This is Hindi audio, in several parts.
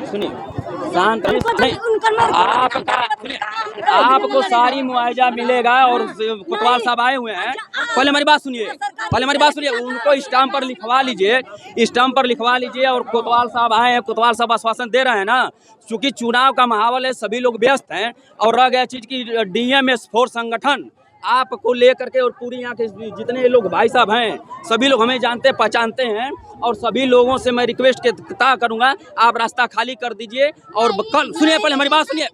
सुनिए शांत आपको सारी मुआवजा मिलेगा। और कोतवाल साहब आए हुए हैं, पहले हमारी बात सुनिए, उनको स्टाम्प पर लिखवा लीजिए, और कोतवाल साहब आए हैं, कोतवाल साहब आश्वासन दे रहे हैं ना, चूंकि चुनाव का माहौल है, सभी लोग व्यस्त हैं। और रह गया चीज की DMS4 संगठन आपको लेकर के, और पूरी यहाँ के जितने लोग भाई साहब हैं सभी लोग हमें जानते पहचानते हैं, और सभी लोगों से मैं रिक्वेस्ट करूंगा आप रास्ता खाली कर दीजिए। और कल सुनिए, पहले हमारी बात सुनिए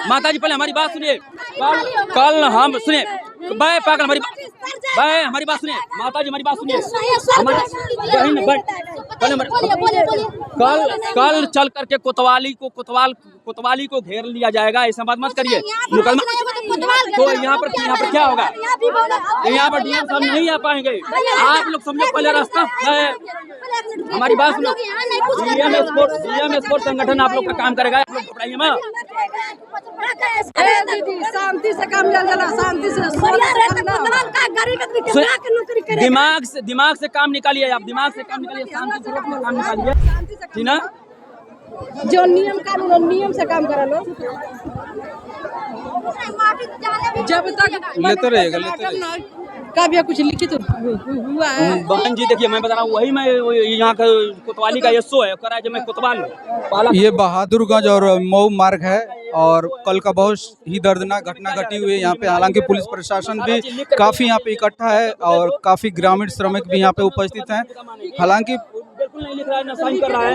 माता जी, पहले हमारी बात सुनिए। कल हम सुनिए पागल, हमारी बात सुनिए माता जी, हमारी बात सुनिए। कल चल करके कोतवाली को घेर लिया जाएगा, ऐसा बात मत करिए। तो यहाँ पर क्या होगा? यहाँ पर DM साहब नहीं आ पाएंगे। आप लोग समझो पहले रास्ता है, हमारी बात सुनो। DMS4 संगठन आप लोग का काम करेगा, आप लोग घबराइए मत। शांति से काम शांति से दिमाग से काम निकालिए, आप दिमाग से काम निकालिए, शांति से काम निकालिए, ठीक ना? जो नियम कानून नियम से काम करा लो, जब तक लेते रहेगा का भी कुछ लिखित हुआ है। बहन जी देखिए, मैं बता रहा हूँ, वही मैं यहाँ का कोतवाली का SO है, करा जब मैं कोतवाल। ये बहादुरगंज और मऊ मार्ग है, और कल का बहुत ही दर्दनाक घटना घटी हुई है यहाँ पे। हालांकि पुलिस प्रशासन भी काफी यहाँ पे इकट्ठा है, और काफी ग्रामीण श्रमिक भी यहाँ पे उपस्थित हैं। हालांकि बिल्कुल नहीं लिख रहा है, ना साइन कर रहा है,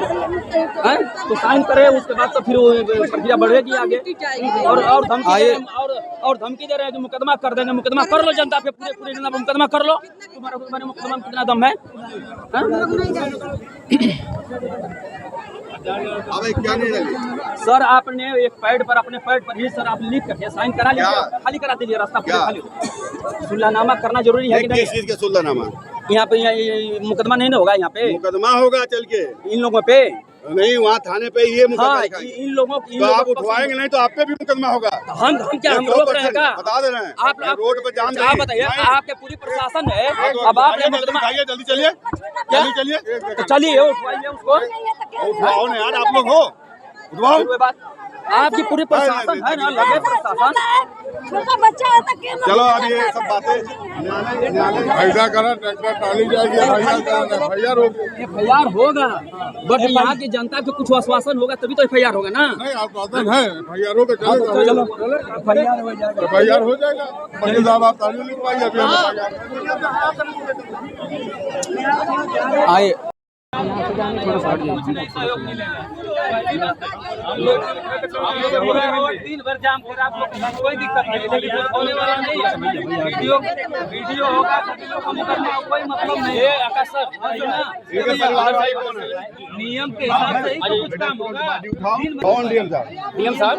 तो साइन करे, उसके बाद तो फिर प्रक्रिया बढ़ेगी आगे। और धमकी दे रहे हैं कि मुकदमा कर देंगे। मुकदमा कर लो, जनता पे पूरे मुकदमा कर लो। तुम्हारे मुकदमा में कितना दम है? क्या नहीं सर, आपने एक पैड पर, अपने पैड पर ही सर आप लिख करके साइन करा लीजिए, खाली करा दीजिए रास्ता खाली। सुलहनामा करना जरूरी है कि नहीं? किस चीज का सुलहनामा? यहाँ पे मुकदमा नहीं ना होगा, यहाँ पे मुकदमा होगा चल के इन लोगों पे नहीं, वहाँ थाने पे ये मुकदमा हाँ, इन लोगों तो आप उठवाएंगे नहीं तो आप पे भी मुकदमा होगा। हम क्या हम रोक रहे हैं क्या? बता दे रहे हैं आप रोड पे जाम। आप बताइए, आपके पूरी प्रशासन है, अब आप मुकदमा जल्दी चलिए, चलिए उठवाइए उसको, उठवाओ ना यार, आप लोग हो उठवाओ। आपकी पूरी प्रशासन है ना, लगे प्रशासन। छोटा बच्चा है तक चलो अब ये सब बातें फायदा करा, ट्रैक्टर टाली जाएगी, FIR होगा, बट यहाँ की जनता को कुछ आश्वासन होगा तभी तो FIR होगा ना। नहीं आश्वासन है, FIR होगा, चलो FIR हो जाएगा। पंडित साहब आप ताली लिखवाइए, अभी आए दिन भर जाम फिर आप लोग कोई दिक्कत नहीं, लेकिन होने वाला नहीं है। वीडियो होगा, कोई मतलब नहीं है। आकाश सर, नियम के हिसाब से ही कुछ काम होगा। कौन DM साहब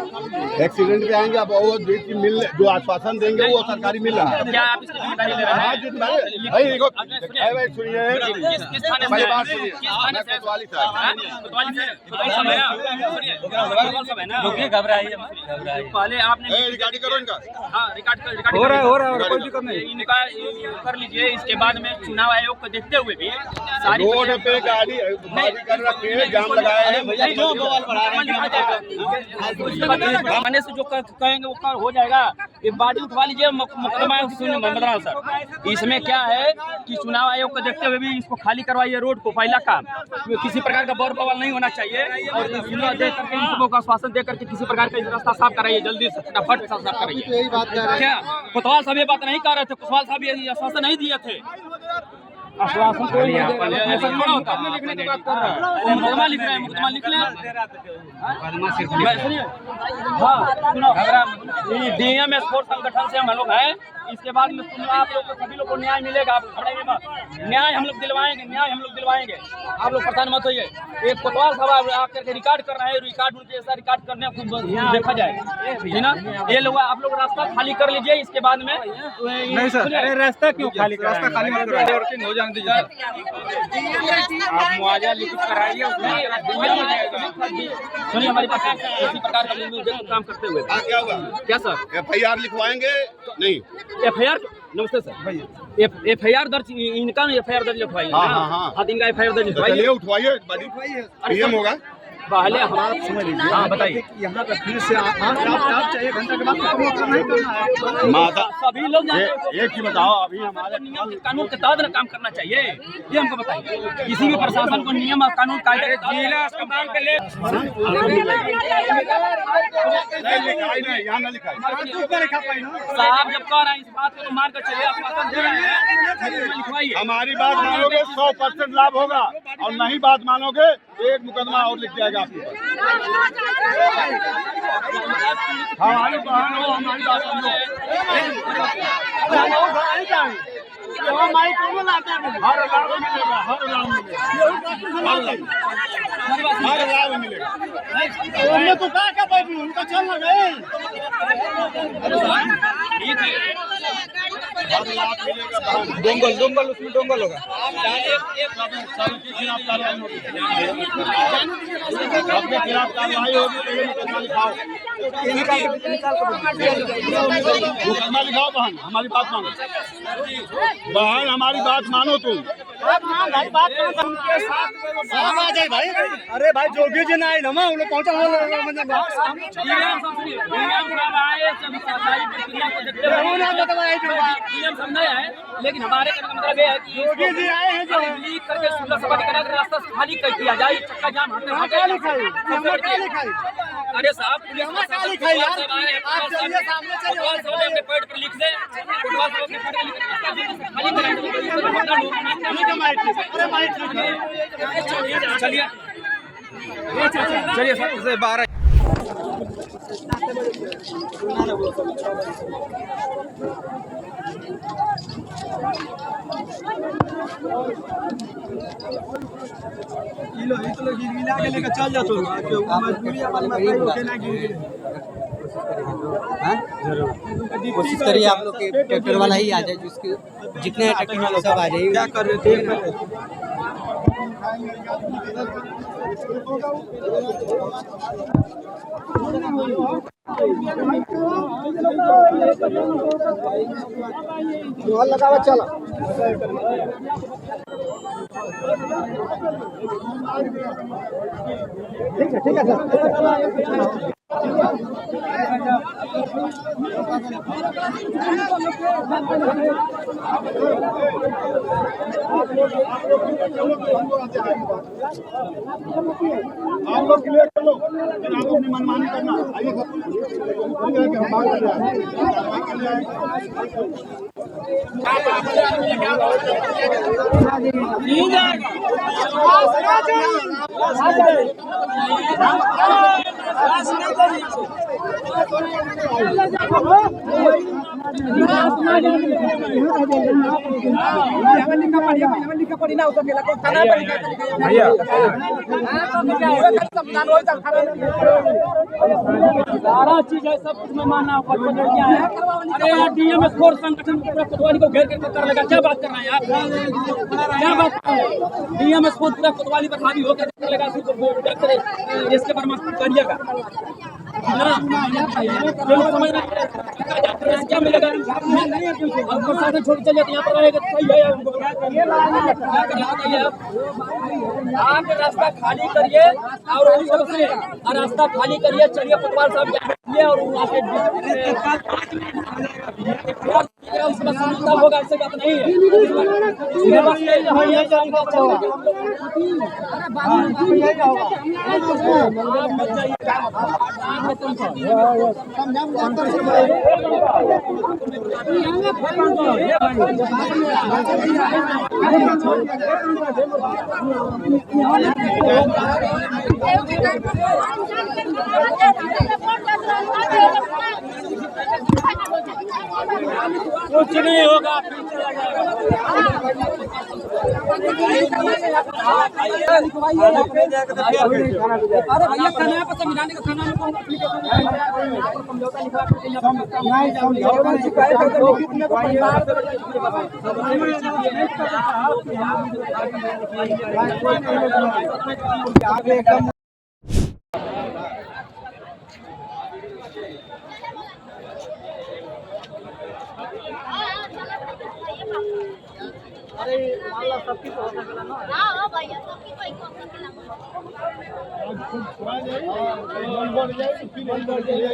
एक्सीडेंट पे आएंगे, अब वो जो आश्वासन देंगे वो सरकारी मिल रहा है। क्या आप इसकी जिम्मेदारी ले रहे हैं? भाई देखो, सुनिए, किस थाने से कोतवाली सब है ना, घबराइए पहले आपने रिकॉर्डिंग करो इनका। हाँ, रिकॉर्ड हो रहा है, कोई दिक्कत नहीं। इनका कर लीजिए। इसके बाद में चुनाव आयोग को देखते हुए भी सारी रोड पे गाड़ी कर रखी है, जाम लगाया है, थाने से जो कहेंगे वो हो जाएगा। ये बाड़ी उठवा लीजिए, मुकदमा सुनिए सर, इसमें क्या है कि चुनाव आयोग को देखते हुए भी इसको खाली करवाइए रोड को, पहला काम। किसी प्रकार का बौर बवाल नहीं होना चाहिए, और दे करके इनको आश्वासन दे करके किसी प्रकार का रास्ता साफ कराइए, जल्दी से फटाफट साफ कराइए। क्या कोतवाल साहब ये बात नहीं कर रहे थे? कोतवाल साहब ये आश्वासन नहीं दिए थे। आश्वासन कोई ऐसा थोड़ा होता है। लिखने की बात कर रहा है, मुकदमा लिख रहे हैं, मुकदमा लिख लें। सुनिए, हाँ सुनो, DMS4 संगठन से हम लोग हैं। इसके बाद में आप लोग को, सभी लोग को न्याय मिलेगा। आप घबराइए मत, न्याय हम लोग दिलवाएंगे, आप लोग परेशान मत होइए। एक कोतवाल साहब आकर के रिकॉर्ड कर रहे हैं, रिकॉर्ड उनके ऐसा रिकॉर्ड करने को देखा जाएगा, है ना। ये लोग आप लोग रास्ता खाली कर लीजिए। इसके बाद में नहीं सर, अरे रास्ता क्यों खाली? रास्ता खाली वर्किंग हो जाने दीजिए। आप मुआवजा लिखित कराइए, सुनिए हमारी बात, इसी प्रकार का काम करते हुए क्या हुआ? क्या सर FIR लिखवाएंगे? नहीं FIR, नमस्ते सर, FIR दर्ज, इनका FIR दर्ज लिखवाइए। हाँ, इनका FIR दर्ज लिखवाइए, उठवाइए, PM होगा। पहले हमारा हाँ बताइए यहाँ पर फिर से आप चाहिए घंटा के बाद खत्म नहीं करना है। माता सभी लोग जानते हैं। एक ही बताओ, अभी हमारे नियम कानून के तहत काम करना चाहिए, ये हमको बताइए। किसी भी प्रशासन को नियम और कानून कायदे के जिला अस्पताल के लिए यहाँ न लिखा साहब जब कह रहे हैं इस बात को तो मान कर चलिए, आश्वासन दे रहे हैं, लिखवाइए। हमारी बात मानोगे 100% लाभ होगा, और नहीं बात मानोगे एक मुकदमा और लिख जाएगा आपके ऊपर। हमारी बहन हो, हमारी बात सुनो। हर लाभ मिलेगा, हर लाभ मिलेगा, हर लाभ मिलेगा। हमने तो कहा क्या भाई उनका चल गए डोंगल डोंगल उसमें डोंगल होगा। सबके खिलाफ कार्रवाई होगी, सबके खिलाफ कार्रवाई होगी तो ये मुकदमा लिखाओ, मुकदमा लिखाओ। बहन हमारी बात मानो, बहन हमारी बात मानो तुम। भाई अरे भाई जोगी जी ना ना उन लोग पहुंचा लेकिन हमारे कहने का मतलब ये है कि जोगी जी आए हैं जो लीक करके सुलह सभा करा के रास्ता खाली कर दिया जाए, चक्का जाम अरे साहब पुलिस अपने पेड़ पर लिख दे, चलिए चलिए सर 12 चल जाते कोशिश करिए आप लोग के ट्रैक्टर वाला ही आ जाए, जिसके जितने ट्रैक्टर वाले सब आ जाइए। क्या कर रहे थे? लगावा चलो ठीक है सर। आप लोग क्लियर कर लो, फिर आप अपनी मनमानी करना। आइए सारा चीज है, सब कुछ में मानना है। अरे यार डीएमएस फोर्स संगठन पूरा कोतवाली को घेर कर कर लेगा, क्या बात कर रहे हैं आप? क्या बात कर रहे हैं? डीएमएस फोर्स पूरा कोतवाली पर हावी होकर कर लेगा, इसके पर मत करिएगा समझना क्या मिलेगा। अब प्रशासन छोड़ चले तो यहाँ पर रहेगा तो सही है। आप रास्ता खाली करिए और रास्ता खाली करिए, चलिए कोतवाल साहब जाइए और वहाँ पे उसका समझता होगा, ऐसे बात नहीं है। कुछ नहीं होगा, अरे भैया खाना पर संविधान का खाना सबकी तो हो सकेला ना हां भैया सबकी कोई को सकेला बंद बढ़ जाए फिर बंद बढ़ जाए